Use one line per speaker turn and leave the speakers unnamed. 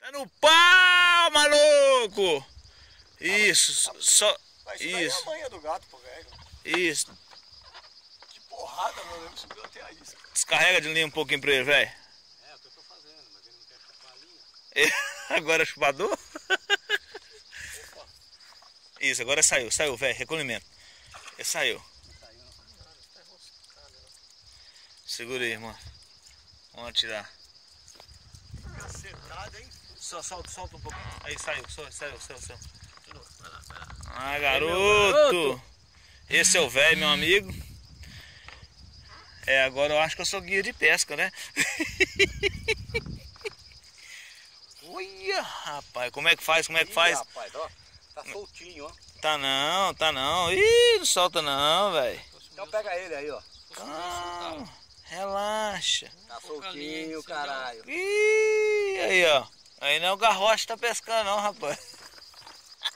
É no pau, maluco! Isso, só.
Isso. É a manha do gato, pô, velho.
Isso.
Que porrada, meu amigo, subiu até a isca.
Descarrega de linha um pouquinho pra ele, velho.
É o que eu tô fazendo, mas ele não quer chupar a linha.
Agora é chupador? Isso, agora saiu, velho, recolhimento. Ele saiu. Segura aí, irmão. Vamos atirar.
Cacetada, hein?
Solta um pouquinho. Aí saiu. Vai lá. Ah,
garoto.
Esse é o velho, meu amigo. É, agora eu acho que eu sou guia de pesca, né? Olha, rapaz, como é que faz?
Rapaz, ó, tá soltinho, ó.
Tá não. Ih, não solta não, velho.
Então pega ele aí, ó.
Calma, relaxa.
Tá soltinho, caralho.
Ih, aí, ó. Aí não é o garrote que tá pescando não, rapaz.